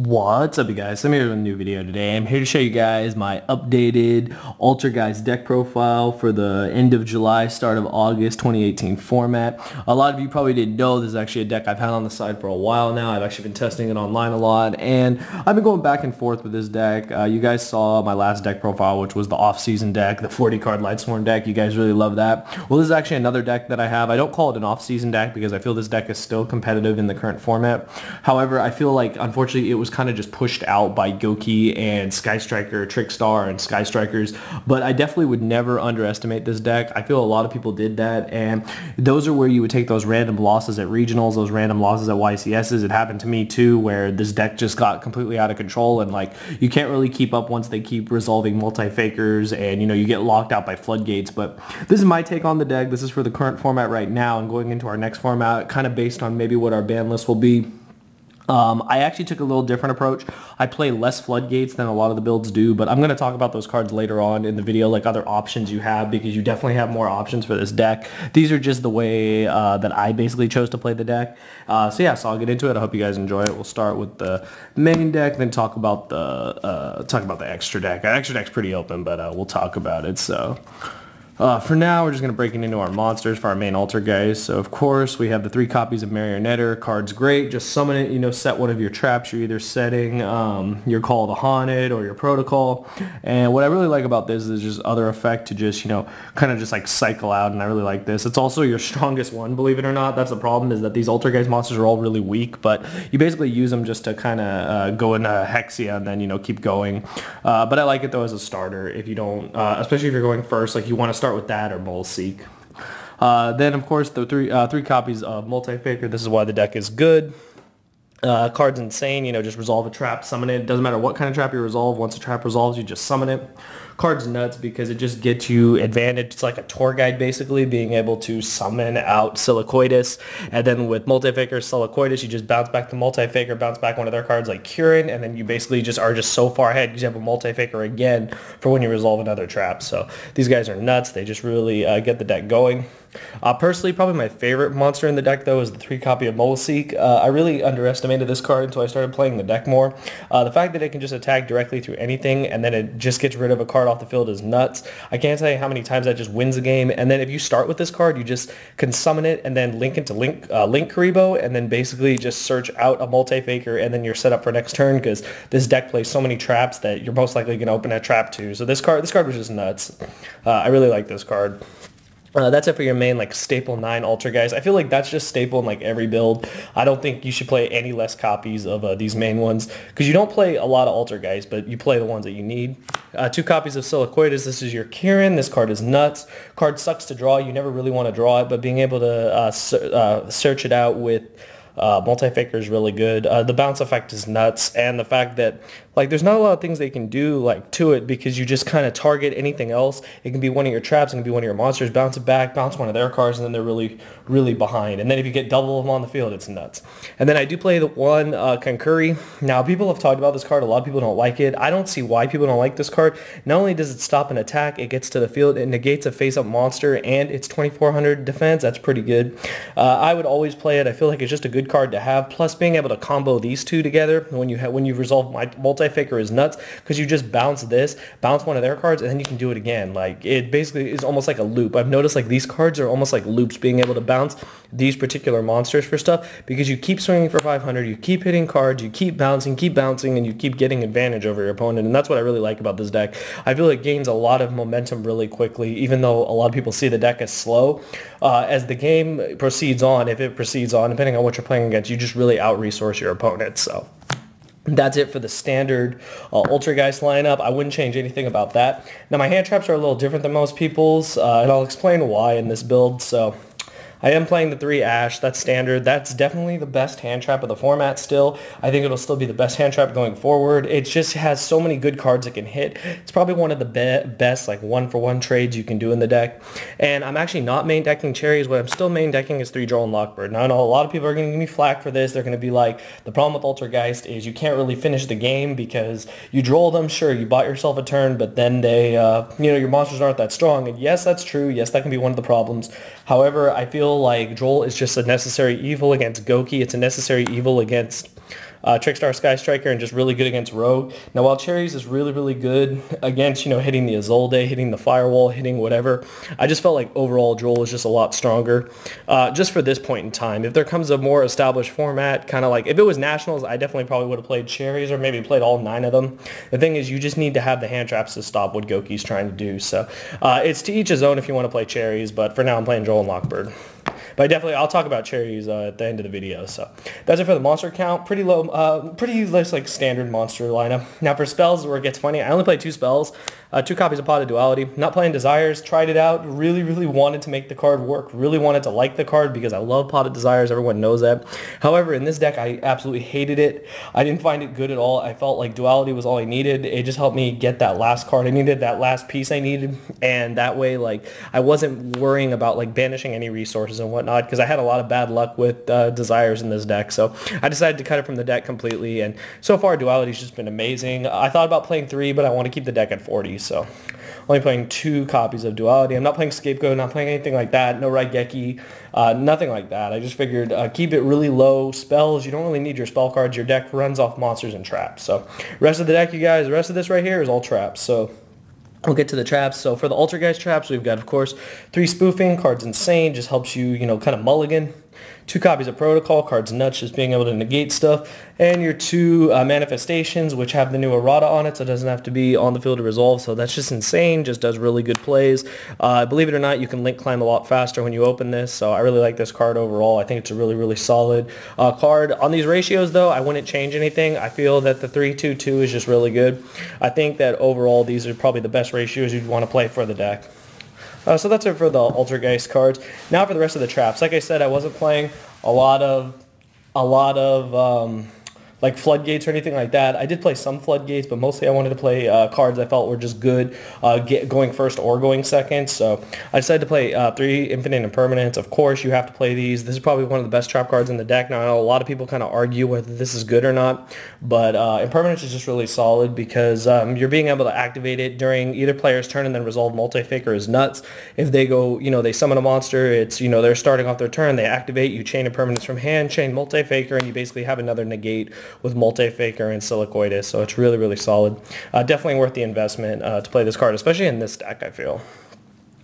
What's up, you guys? I'm here with a new video today. I'm here to show you guys my updated ALTERGEIST deck profile for the end of July, start of August 2018 format. A lot of you probably didn't know this is actually a deck I've had on the side for a while now. I've actually been testing it online a lot, and I've been going back and forth with this deck. You guys saw my last deck profile, which was the off-season deck, the 40-card Lightsworn deck. You guys really love that. Well, this is actually another deck that I have. I don't call it an off-season deck because I feel this deck is still competitive in the current format. However, I feel like, unfortunately, it was kind of just pushed out by Goki and Sky Striker, Trickstar, and Sky Strikers, but I definitely would never underestimate this deck. I feel a lot of people did that, and those are where you would take those random losses at regionals, those random losses at YCSs. It happened to me too, where this deck just got completely out of control, and like you can't really keep up once they keep resolving multi-fakers, and you get locked out by Floodgates. But this is my take on the deck. This is for the current format right now, and going into our next format, kind of based on maybe what our ban list will be. I actually took a little different approach. I play less Floodgates than a lot of the builds do, but I'm going to talk about those cards later on in the video, like other options you have, because you definitely have more options for this deck. These are just the way that I basically chose to play the deck. So I'll get into it. I hope you guys enjoy it. We'll start with the main deck, then talk about the extra deck. Our extra deck's pretty open, but we'll talk about it. So for now, we're just going to break it into our monsters for our main ALTERGEIST. So, of course, we have the 3 copies of Marionetter. Card's great. Just summon it, set one of your traps. You're either setting your Call of the Haunted or your Protocol. And what I really like about this is just other effect to just, kind of just like cycle out, and I really like this. It's also your strongest one, believe it or not. That's the problem, is that these ALTERGEIST monsters are all really weak, but you basically use them just to kind of go into Hexia and then, keep going. But I like it, though, as a starter. If you don't, especially if you're going first, like you want to start with that or Molseek. Then, of course, the three copies of Multi-Faker. This is why the deck is good. Card's insane, just resolve a trap, summon it. Doesn't matter what kind of trap you resolve. Once a trap resolves, you just summon it. Card's nuts because it just gets you advantage. It's like a tour guide, basically, being able to summon out Silicoitus. And then with Multi-Faker, Silicoitus, you just bounce back the Multi-Faker, bounce back one of their cards like Curin, and then you basically just are just so far ahead because you have a Multi-Faker again for when you resolve another trap. So these guys are nuts. They just really get the deck going. Personally, probably my favorite monster in the deck, though, is the 3 copy of Molseek. I really underestimated this card until I started playing the deck more. The fact that it can just attack directly through anything and then it just gets rid of a card off the field is nuts. I can't tell you how many times that just wins a game. And then if you start with this card, you just can summon it and then link into Link Karibo, and then basically just search out a Multi-Faker, and then you're set up for next turn because this deck plays so many traps that you're most likely going to open that trap too. So this card was just nuts. I really like this card. That's it for your main staple 9 ALTERGEIST. I feel like that's just staple in every build. I don't think you should play any less copies of these main ones because you don't play a lot of ALTERGEIST, but you play the ones that you need. 2 copies of Silicoitus. This is your Kirin. This card is nuts. Card sucks to draw. You never really want to draw it, but being able to search it out with Multi-Faker is really good. The bounce effect is nuts, and the fact that there's not a lot of things they can do to it because you just kind of target anything else. It can be one of your traps, it can be one of your monsters, bounce it back, bounce one of their cards, and then they're really, really behind. And then if you get double of them on the field, it's nuts. And then I do play the one Kankuri. Now, people have talked about this card. A lot of people don't like it. I don't see why people don't like this card. Not only does it stop an attack, it gets to the field, it negates a face-up monster, and it's 2400 defense. That's pretty good. I would always play it. I feel like it's just a good card to have. Plus, being able to combo these two together when you resolve Multi-Faker is nuts because you just bounce this, bounce one of their cards, and then you can do it again. It basically is almost like a loop. I've noticed these cards are almost like loops, being able to bounce these particular monsters for stuff because you keep swinging for 500, you keep hitting cards, you keep bouncing, and you keep getting advantage over your opponent. And that's what I really like about this deck. I feel it gains a lot of momentum really quickly, even though a lot of people see the deck as slow. As the game proceeds on, if it proceeds on, depending on what you're playing against, you just really out-resource your opponent. So that's it for the standard ALTERGEIST lineup. I wouldn't change anything about that. Now, my hand traps are a little different than most people's, and I'll explain why in this build. So I am playing the 3 Ash. That's standard. That's definitely the best hand trap of the format still. I think it'll still be the best hand trap going forward. It just has so many good cards it can hit. It's probably one of the best one-for-one trades you can do in the deck. And I'm actually not main decking Cherries. What I'm still main decking is 3 Droll and Lockbird. Now, I know a lot of people are going to give me flack for this. They're going to be like, the problem with ALTERGEIST is you can't really finish the game because you Droll them. Sure, you bought yourself a turn, but then they, your monsters aren't that strong. And yes, that's true. Yes, that can be one of the problems. However, I feel like Droll is just a necessary evil against Goki. It's a necessary evil against Trickstar Sky Striker, and just really good against Rogue. Now, while Cherries is really, really good against, hitting the Isolde, hitting the Firewall, hitting whatever, I just felt like overall Droll was just a lot stronger, just for this point in time. If there comes a more established format, kind of like, if it was Nationals, I definitely probably would have played Cherries, or maybe played all 9 of them. The thing is, you just need to have the hand traps to stop what Goki's trying to do. So it's to each his own if you want to play Cherries, but for now I'm playing Droll and Lockbird. But I'll talk about Cherries at the end of the video. So that's it for the monster count. Pretty low, pretty like standard monster lineup. Now for spells, where it gets funny, I only played 2 spells, 2 copies of Pot of Duality. Not playing Desires. Tried it out. Really, really wanted to make the card work. Really wanted to like the card because I love Pot of Desires. Everyone knows that. However, in this deck, I absolutely hated it. I didn't find it good at all. I felt like Duality was all I needed. It just helped me get that last card. I needed that last piece I needed, and that way, like, I wasn't worrying about like banishing any resources and whatnot, because I had a lot of bad luck with Desires in this deck. So I decided to cut it from the deck completely, and so far Duality's just been amazing. I thought about playing 3, but I want to keep the deck at 40, so only playing 2 copies of Duality. I'm not playing Scapegoat, not playing anything like that, no Raigeki, nothing like that. I just figured keep it really low. Spells, you don't really need your spell cards. Your deck runs off monsters and traps. So rest of the deck, you guys, the rest of this right here is all traps. So we'll get to the traps. So for the Altergeist traps, we've got, of course, 3 Spoofing. Card's insane, just helps you, kind of mulligan. 2 copies of Protocol. Card's nuts, just being able to negate stuff. And your 2 Manifestations, which have the new errata on it, so it doesn't have to be on the field to resolve. So that's just insane, just does really good plays. Believe it or not, you can link climb a lot faster when you open this, so I really like this card overall. I think it's a really, really solid card. On these ratios, though, I wouldn't change anything. I feel that the 3-2-2 is just really good. I think that overall, these are probably the best ratios you'd want to play for the deck. So that's it for the Altergeist cards. Now for the rest of the traps. Like I said, I wasn't playing a lot of like Floodgates or anything like that. I did play some Floodgates, but mostly I wanted to play cards I felt were just good going first or going second. So I decided to play 3 Infinite Impermanence. Of course, you have to play these. This is probably one of the best trap cards in the deck. Now, I know a lot of people kind of argue whether this is good or not, but Impermanence is just really solid because you're being able to activate it during either player's turn and then resolve Multi-Faker is nuts. If they go, they summon a monster, it's, they're starting off their turn, they activate, you chain Impermanence from hand, chain Multi-Faker, and you basically have another negate with Multi-Faker and Silicoides, so it's really, really solid. Definitely worth the investment to play this card, especially in this deck, I feel.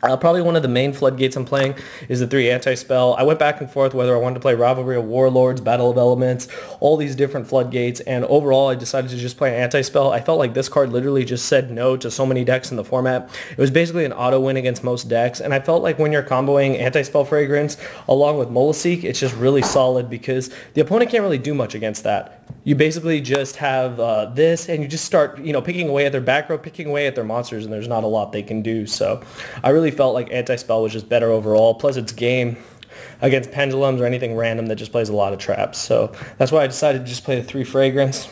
Probably one of the main Floodgates I'm playing is the 3 Anti-Spell. I went back and forth whether I wanted to play Rivalry of Warlords, Battle of Elements, all these different Floodgates, and overall I decided to just play Anti-Spell. I felt like this card literally just said no to so many decks in the format. It was basically an auto win against most decks, and I felt like when you're comboing Anti-Spell Fragrance along with Molaseek, it's just really solid because the opponent can't really do much against that. You basically just have this, and you just start, picking away at their back row, picking away at their monsters, and there's not a lot they can do. So I really felt like Anti-Spell was just better overall. Plus, it's game against pendulums or anything random that just plays a lot of traps. So that's why I decided to just play the 3 Fragrance.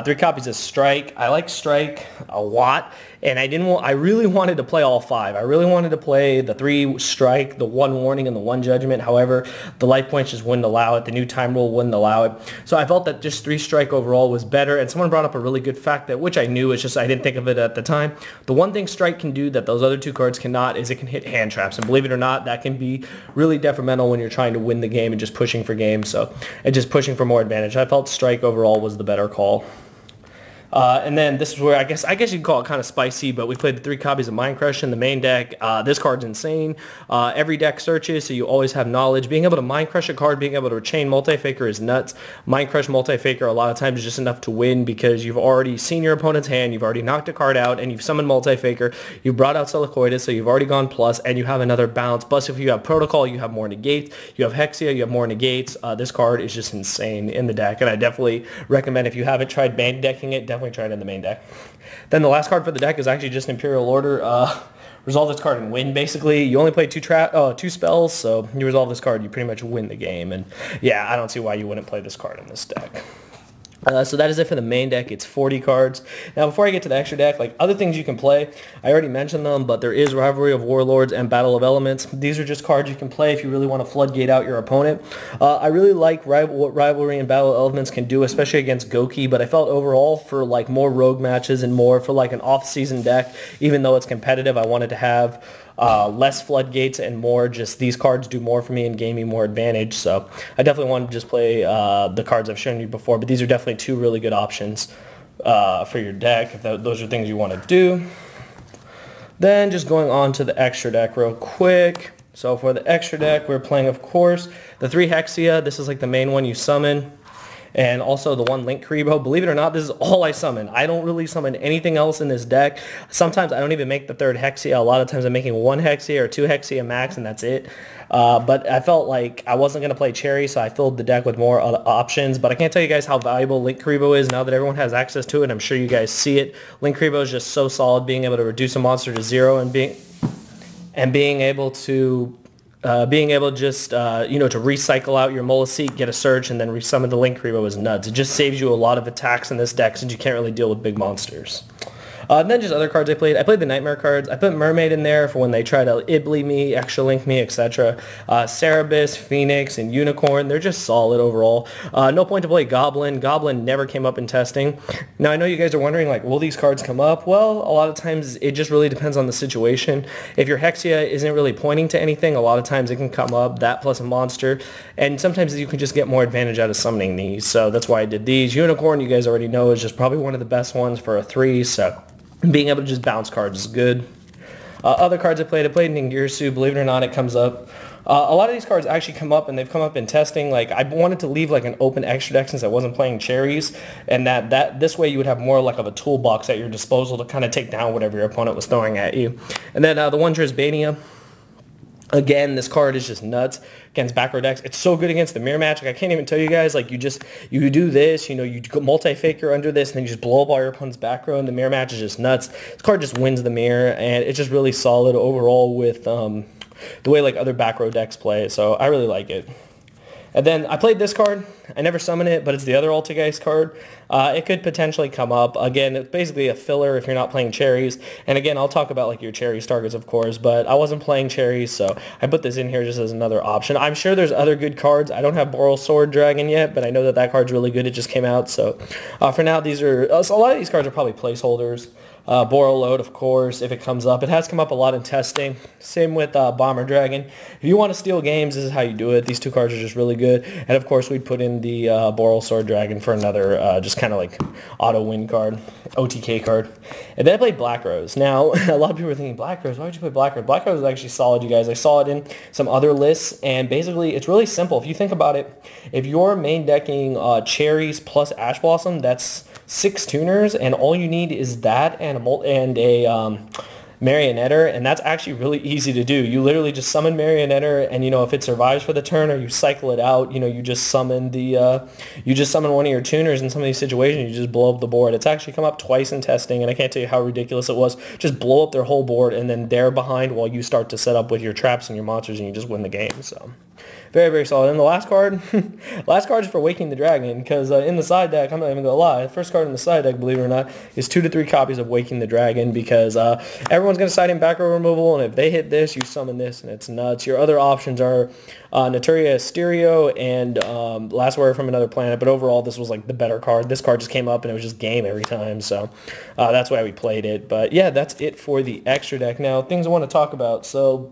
3 copies of Strike. I like Strike a lot, and I really wanted to play all 5. I really wanted to play the 3 Strike, the 1 Warning, and the 1 Judgment. However, the life points just wouldn't allow it. The new time rule wouldn't allow it. So I felt that just 3 Strike overall was better, and someone brought up a really good fact that, which I knew, it's just I didn't think of it at the time. The one thing Strike can do that those other 2 cards cannot is it can hit hand traps, and believe it or not, that can be really detrimental when you're trying to win the game and just pushing for games, and just pushing for more advantage. I felt Strike overall was the better call. And then this is where I guess you can call it kind of spicy, but we played the 3 copies of Mind Crush in the main deck. This card's insane. Every deck searches, so you always have knowledge. Being able to Mind Crush a card, being able to chain Multi-Faker is nuts. Mind Crush Multi-Faker a lot of times is just enough to win because you've already seen your opponent's hand, you've already knocked a card out, and you've summoned Multi-Faker. You've brought out Silicoides, so you've already gone plus, and you have another bounce. Plus, if you have Protocol, you have more negates. You have Hexia, you have more negates. This card is just insane in the deck, and I definitely recommend if you haven't tried main decking it, definitely try it in the main deck. Then the last card for the deck is actually just Imperial Order. Resolve this card and win, basically. You only play 2 spells, so you resolve this card, you pretty much win the game. And yeah, I don't see why you wouldn't play this card in this deck. So that is it for the main deck. It's 40 cards. Now, before I get to the extra deck, like other things you can play, I already mentioned them, but there is Rivalry of Warlords and Battle of Elements. These are just cards you can play if you really want to floodgate out your opponent. I really like what Rivalry and Battle of Elements can do, especially against Goki, but I felt overall for like more rogue matches and more for like an off-season deck, even though it's competitive, I wanted to have less Floodgates and more just these cards do more for me and gain me more advantage. So I definitely want to just play the cards I've shown you before, but these are definitely two really good options for your deck if those are things you want to do. Then just going on to the extra deck real quick. So for the extra deck, we're playing, of course, the 3 Hexia. This is like the main one you summon. And also the 1 Link Karibo. Believe it or not, this is all I summon. I don't really summon anything else in this deck. Sometimes I don't even make the 3rd Hexia. A lot of times I'm making 1 Hexia or 2 Hexia max, and that's it. But I felt like I wasn't going to play Cherry, so I filled the deck with more options. But I can't tell you guys how valuable Link Karibo is now that everyone has access to it. I'm sure you guys see it. Link Karibo is just so solid, being able to reduce a monster to 0 and being able to just, you know, to recycle out your Molaseek, get a search, and then resummon the Link Karibo is nuts. It just saves you a lot of attacks in this deck since you can't really deal with big monsters. And then just other cards I played. I played the Nightmare cards. I put Mermaid in there for when they try to Ibly me, Extra Link me, etc. Cerebus, Phoenix, and Unicorn. They're just solid overall. No point to play Goblin. Goblin never came up in testing. Now, I know you guys are wondering, like, will these cards come up? Well, a lot of times it just really depends on the situation. If your Hexia isn't really pointing to anything, a lot of times it can come up, that plus a monster. And sometimes you can just get more advantage out of summoning these. So that's why I did these. Unicorn, you guys already know, is just probably one of the best ones for a 3, so being able to just bounce cards is good. Other cards I played Ningirsu. Believe it or not, it comes up. A lot of these cards actually come up, and they've come up in testing. Like, I wanted to leave like an open extra deck since I wasn't playing cherries, and that this way you would have more like of a toolbox at your disposal to kind of take down whatever your opponent was throwing at you. And then the one Drisbania. Again, this card is just nuts against back row decks. It's so good against the mirror match. Like, I can't even tell you guys, like, you do this, you know, you multi-faker under this, and then you just blow up all your opponent's back row, and the mirror match is just nuts. This card just wins the mirror, and it's just really solid overall with the way, like, other back row decks play. So I really like it. And then I played this card. I never summon it, but it's the other ALTERGEIST card. It could potentially come up. Again, it's basically a filler if you're not playing cherries. And again, I'll talk about like your cherries targets, of course, but I wasn't playing cherries, so I put this in here just as another option. I'm sure there's other good cards. I don't have Boral Sword Dragon yet, but I know that card's really good. It just came out, so for now, these are a lot of these cards are probably placeholders. Boral Load, of course, if it comes up. It has come up a lot in testing. Same with Bomber Dragon. If you want to steal games, this is how you do it. These two cards are just really good. And of course, we'd put in the Boral Sword Dragon for another just kind of like auto win card, OTK card. And then I played Black Rose. Now, a lot of people are thinking, Black Rose, why would you play Black Rose? Black Rose is actually solid, you guys. I saw it in some other lists, and basically, it's really simple. If you think about it, if you're main decking Cherries plus Ash Blossom, that's 6 tuners, and all you need is that and a Marionetter, and that's actually really easy to do. You literally just summon Marionetter, and you know, if it survives for the turn or you cycle it out, you know, you just summon one of your tuners in some of these situations. You just blow up the board. It's actually come up twice in testing, and I can't tell you how ridiculous it was. Just blow up their whole board, and then they're behind while you start to set up with your traps and your monsters, and you just win the game. So very, very solid. And the last card, last card is for Waking the Dragon, because in the side deck, I'm not even going to lie, the first card in the side deck, believe it or not, is 2 to 3 copies of Waking the Dragon, because everyone's going to side in back row removal, and if they hit this, you summon this, and it's nuts. Your other options are Naturia Stereo and Last Warrior from Another Planet, but overall, this was like the better card. This card just came up, and it was just game every time, so that's why we played it. But yeah, that's it for the extra deck. Now, things I want to talk about, so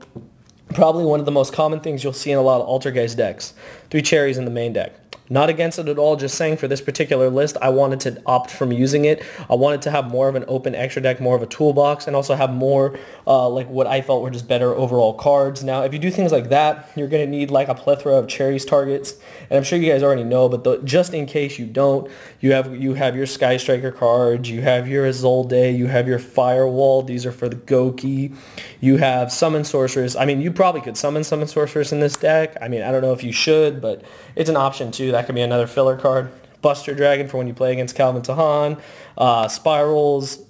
probably one of the most common things you'll see in a lot of ALTERGEIST decks. 3 cherries in the main deck. Not against it at all, just saying for this particular list, I wanted to opt from using it. I wanted to have more of an open extra deck, more of a toolbox, and also have more like what I felt were just better overall cards. Now, if you do things like that, you're going to need like a plethora of cherries targets, and I'm sure you guys already know, but just in case you don't, you have your Sky Striker cards, you have your Isolde, you have your Firewall, these are for the Goki, you have Summon Sorceress. I mean, you probably could summon Sorceress in this deck. I mean, I don't know if you should, but it's an option too. That could be another filler card. Buster Dragon for when you play against Calvin Tahan. Spirals,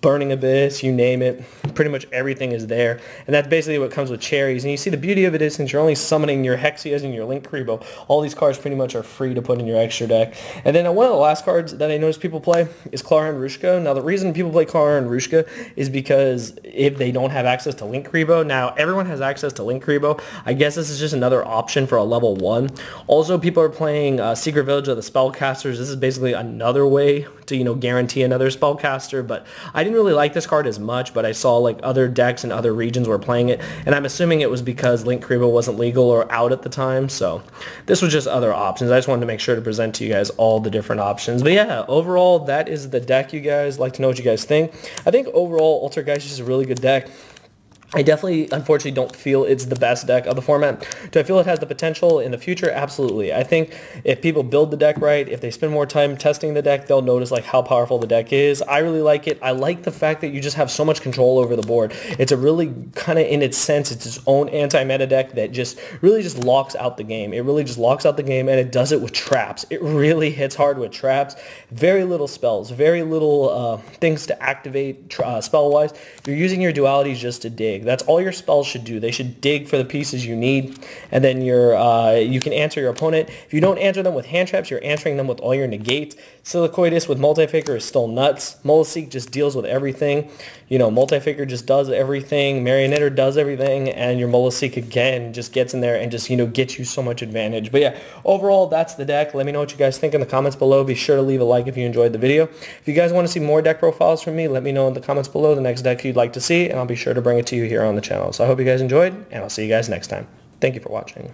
Burning Abyss, you name it. Pretty much everything is there. And that's basically what comes with cherries. And you see the beauty of it is since you're only summoning your Hexias and your Link Karibo, all these cards pretty much are free to put in your extra deck. And then one of the last cards that I noticed people play is Clara and Rushka. Now the reason people play Clara and Rushka is because if they don't have access to Link Karibo, now everyone has access to Link Karibo. I guess this is just another option for a level 1. Also, people are playing Secret Village of the Spellcasters. This is basically another way to, you know, guarantee another spellcaster, but I didn't didn't really like this card as much, but I saw like other decks and other regions were playing it, and I'm assuming it was because Link Kariba wasn't legal or out at the time, so this was just other options. I just wanted to make sure to present to you guys all the different options. But yeah, overall, that is the deck, you guys. I'd like to know what you guys think. I think overall, ALTERGEIST is a really good deck. I definitely, unfortunately, don't feel it's the best deck of the format. Do I feel it has the potential in the future? Absolutely. I think if people build the deck right, if they spend more time testing the deck, they'll notice like how powerful the deck is. I really like it. I like the fact that you just have so much control over the board. It's a really kind of, in its sense, it's its own anti-meta deck that just really just locks out the game. It really just locks out the game, and it does it with traps. It really hits hard with traps. Very little spells, very little things to activate spell-wise. You're using your dualities just to dig. That's all your spells should do. They should dig for the pieces you need, and then you can answer your opponent. If you don't answer them with hand traps, you're answering them with all your negates. Silicoides with Multifaker is still nuts. Molaseek just deals with everything. You know, Multifaker just does everything. Marionetter does everything, and your Molaseek again just gets in there and just, you know, gets you so much advantage. But yeah, overall, that's the deck. Let me know what you guys think in the comments below. Be sure to leave a like if you enjoyed the video. If you guys want to see more deck profiles from me, let me know in the comments below the next deck you'd like to see, and I'll be sure to bring it to you here on the channel. So I hope you guys enjoyed, and I'll see you guys next time. Thank you for watching.